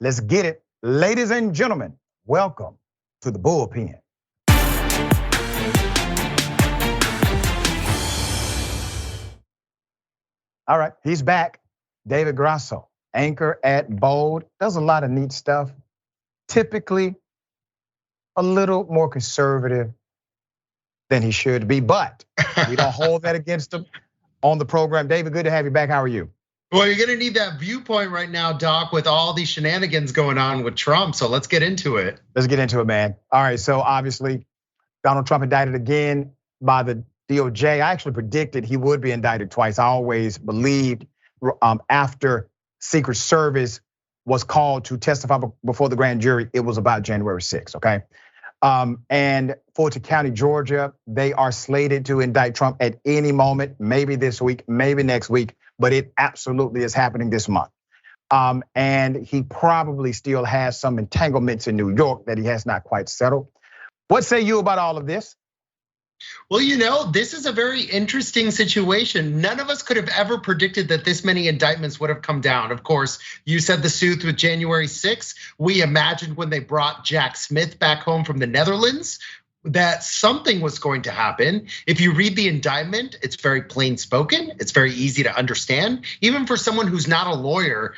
Let's get it. Ladies and gentlemen, welcome to the Bullpen. All right, he's back. David Grasso, anchor at Bold, does a lot of neat stuff. Typically a little more conservative than he should be, but we don't hold that against him on the program. David, good to have you back. How are you? Well, you're gonna need that viewpoint right now, Doc, with all these shenanigans going on with Trump. So let's get into it. Let's get into it, man. All right, so obviously Donald Trump indicted again by the DOJ. I actually predicted he would be indicted twice. I always believed after Secret Service was called to testify before the grand jury, it was about January 6th, okay? And Fulton County, Georgia, they are slated to indict Trump at any moment, maybe this week, maybe next week, but it absolutely is happening this month. And he probably still has some entanglements in New York that he has not quite settled. What say you about all of this? Well, this is a very interesting situation. None of us could have ever predicted that this many indictments would have come down. Of course, you said the suit with January 6th. We imagined when they brought Jack Smith back home from the Netherlands that something was going to happen. If you read the indictment, it's very plain spoken. It's very easy to understand. Even for someone who's not a lawyer,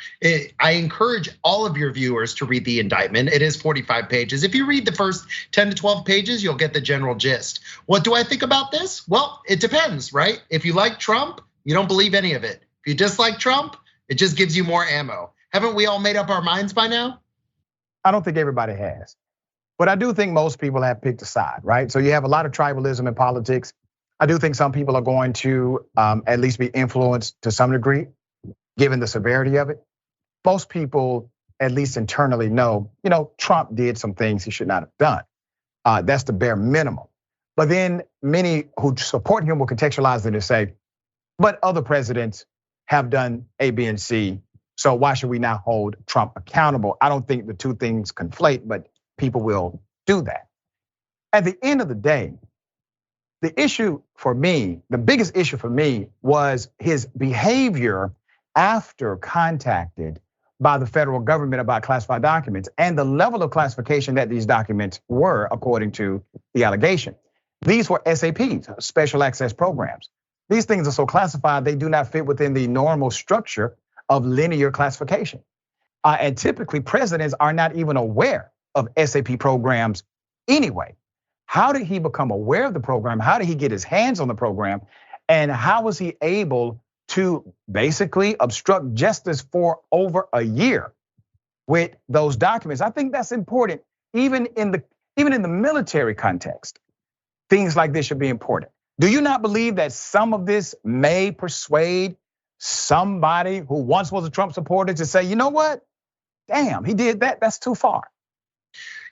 I encourage all of your viewers to read the indictment. It is 45 pages. If you read the first 10 to 12 pages, you'll get the general gist. What do I think about this? Well, it depends, right? If you like Trump, you don't believe any of it. If you dislike Trump, it just gives you more ammo. Haven't we all made up our minds by now? I don't think everybody has. But I do think most people have picked a side, right? So you have a lot of tribalism in politics. I do think some people are going to at least be influenced to some degree, given the severity of it. Most people, at least internally, know, Trump did some things he should not have done. That's the bare minimum. But then many who support him will contextualize it and say, but other presidents have done A, B, and C. So why should we now hold Trump accountable? I don't think the two things conflate, but people will do that. At the end of the day, the issue for me, the biggest issue for me was his behavior after contacted by the federal government about classified documents and the level of classification that these documents were, according to the allegation. These were SAPs, special access programs. These things are so classified, they do not fit within the normal structure of linear classification. And typically presidents are not even aware of SAP programs anyway. How did he become aware of the program? How did he get his hands on the program? And how was he able to basically obstruct justice for over a year with those documents? I think that's important, even in the military context. Things like this should be important. Do you not believe that some of this may persuade somebody who once was a Trump supporter to say, you know what? Damn, he did that, that's too far.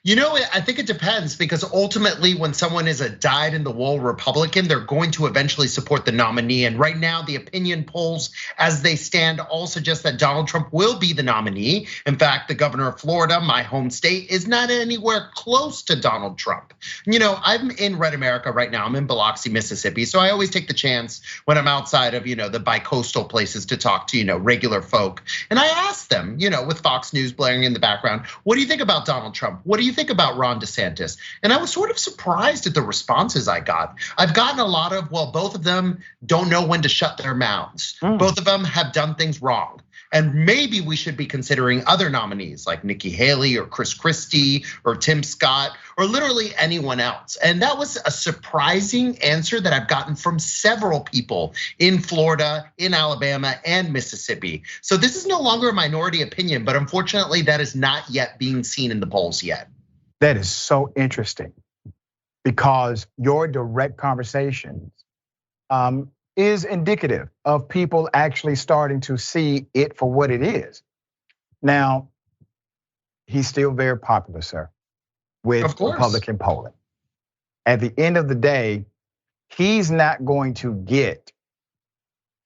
I think it depends, because ultimately when someone is a dyed-in-the-wool Republican, they're going to eventually support the nominee. And right now the opinion polls as they stand all suggest that Donald Trump will be the nominee. In fact, the governor of Florida, my home state, is not anywhere close to Donald Trump. I'm in Red America right now. I'm in Biloxi, Mississippi. So I always take the chance when I'm outside of, the bi-coastal places to talk to, regular folk. And I ask them, with Fox News blaring in the background, what do you think about Donald Trump? What do you think about Ron DeSantis? And I was sort of surprised at the responses I got. I've gotten a lot of, well, both of them don't know when to shut their mouths. Both of them have done things wrong. And maybe we should be considering other nominees like Nikki Haley or Chris Christie or Tim Scott or literally anyone else. And that was a surprising answer that I've gotten from several people in Florida, in Alabama, and Mississippi. So this is no longer a minority opinion, but unfortunately that is not yet being seen in the polls yet. That is so interesting, because your direct conversations is indicative of people actually starting to see it for what it is. Now, he's still very popular, sir, with Republican polling. At the end of the day, he's not going to get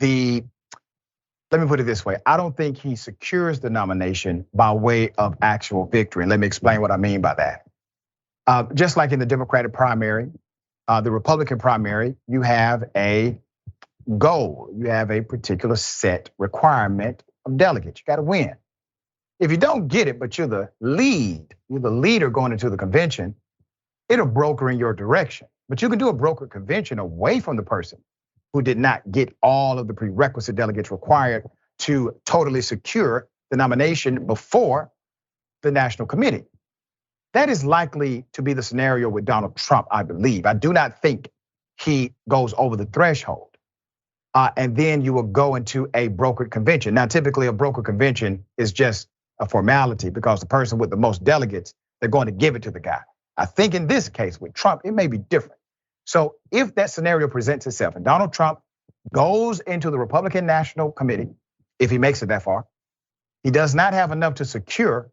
let me put it this way. I don't think he secures the nomination by way of actual victory. And let me explain what I mean by that. Just like in the Democratic primary, the Republican primary, you have a goal. You have a particular set requirement of delegates. You got to win. If you don't get it, but you're the leader going into the convention, it'll broker in your direction. But you can do a brokered convention away from the person who did not get all of the prerequisite delegates required to totally secure the nomination before the national committee. That is likely to be the scenario with Donald Trump, I believe. I do not think he goes over the threshold. And then you will go into a brokered convention. Now, typically a brokered convention is just a formality because the person with the most delegates, they're going to give it to the guy. I think in this case with Trump, it may be different. So if that scenario presents itself and Donald Trump goes into the Republican National Committee, if he makes it that far, he does not have enough to secure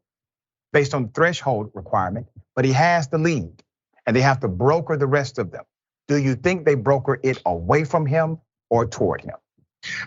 based on the threshold requirement, but he has the lead and they have to broker the rest of them. Do you think they broker it away from him or toward him?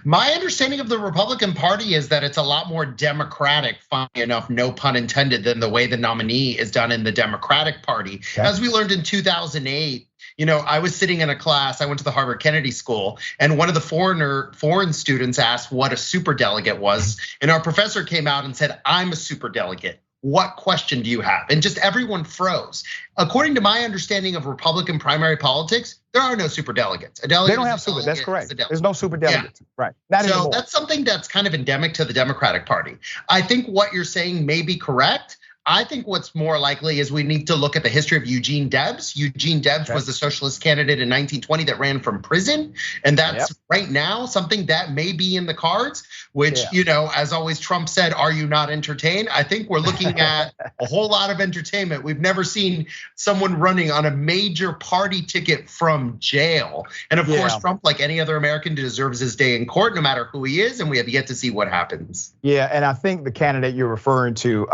My understanding of the Republican Party is that it's a lot more democratic, funny enough, no pun intended, than the way the nominee is done in the Democratic Party. Okay. As we learned in 2008, I was sitting in a class, I went to the Harvard Kennedy School, and one of the foreign students asked what a superdelegate was. And our professor came out and said, I'm a superdelegate. What question do you have? And just everyone froze. According to my understanding of Republican primary politics, there are no superdelegates. They don't have super. That's correct. There's no superdelegates. Yeah. Right. Not so anymore. That's something that's kind of endemic to the Democratic Party. I think what you're saying may be correct. I think what's more likely is we need to look at the history of Eugene Debs. Eugene Debs was the socialist candidate in 1920 that ran from prison. And that's right now something that may be in the cards, which, as always, Trump said, are you not entertained? I think we're looking at a whole lot of entertainment. We've never seen someone running on a major party ticket from jail. And of course, Trump, like any other American, deserves his day in court, no matter who he is. And we have yet to see what happens. Yeah, and I think the candidate you're referring to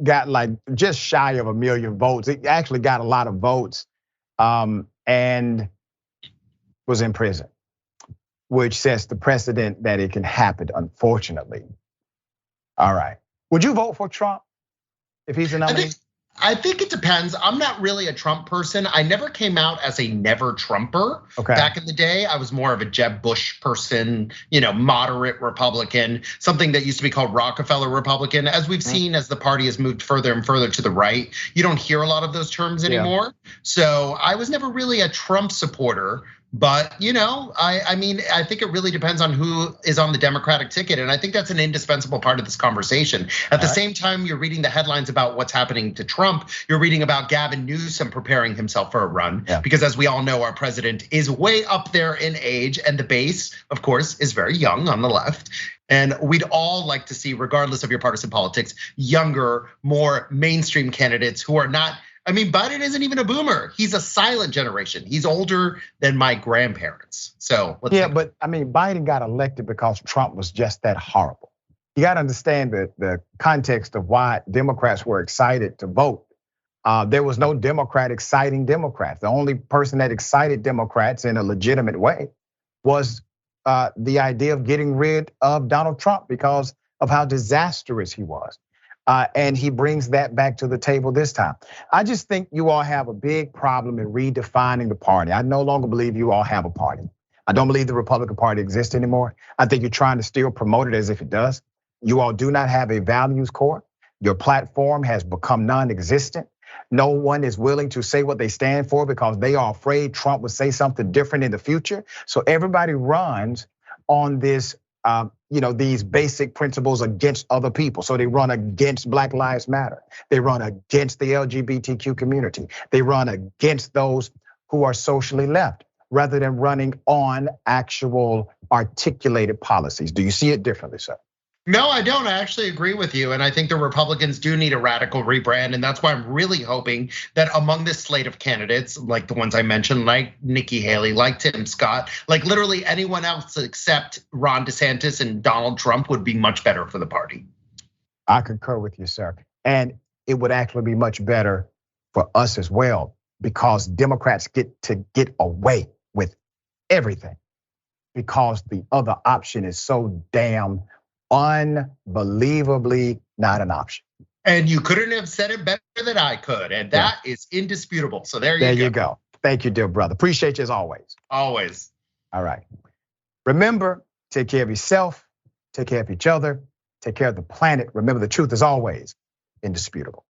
got like just shy of 1 million votes. It actually got a lot of votes and was in prison, which sets the precedent that it can happen, unfortunately. All right. Would you vote for Trump if he's a nominee? I think it depends. I'm not really a Trump person. I never came out as a never Trumper. Okay. Back in the day, I was more of a Jeb Bush person, moderate Republican, something that used to be called Rockefeller Republican. As we've seen, as the party has moved further and further to the right, you don't hear a lot of those terms anymore. So I was never really a Trump supporter. But I think it really depends on who is on the Democratic ticket. And I think that's an indispensable part of this conversation. At the same time, you're reading the headlines about what's happening to Trump. You're reading about Gavin Newsom preparing himself for a run. Because as we all know, our president is way up there in age. And the base, of course, is very young on the left. And we'd all like to see, regardless of your partisan politics, younger, more mainstream candidates who are not. Biden isn't even a boomer. He's a silent generation. He's older than my grandparents. So but Biden got elected because Trump was just that horrible. You got to understand the context of why Democrats were excited to vote. There was no Democrat exciting Democrats. The only person that excited Democrats in a legitimate way was the idea of getting rid of Donald Trump because of how disastrous he was. And he brings that back to the table this time. I just think you all have a big problem in redefining the party. I no longer believe you all have a party. I don't believe the Republican Party exists anymore. I think you're trying to still promote it as if it does. You all do not have a values core. Your platform has become non-existent. No one is willing to say what they stand for because they are afraid Trump would say something different in the future. So everybody runs on this these basic principles against other people. So they run against Black Lives Matter. They run against the LGBTQ community. They run against those who are socially left rather than running on actual articulated policies. Do you see it differently, sir? No, I don't. I actually agree with you. And I think the Republicans do need a radical rebrand. And that's why I'm really hoping that among this slate of candidates, like the ones I mentioned, like Nikki Haley, like Tim Scott, like literally anyone else except Ron DeSantis and Donald Trump would be much better for the party. I concur with you, sir. And it would actually be much better for us as well, because Democrats get to get away with everything because the other option is so damn unbelievably not an option. And you couldn't have said it better than I could. And that is indisputable. So there you go. Thank you, dear brother. Appreciate you as always. Always. All right. Remember, take care of yourself, take care of each other, Take care of the planet. Remember, the truth is always indisputable.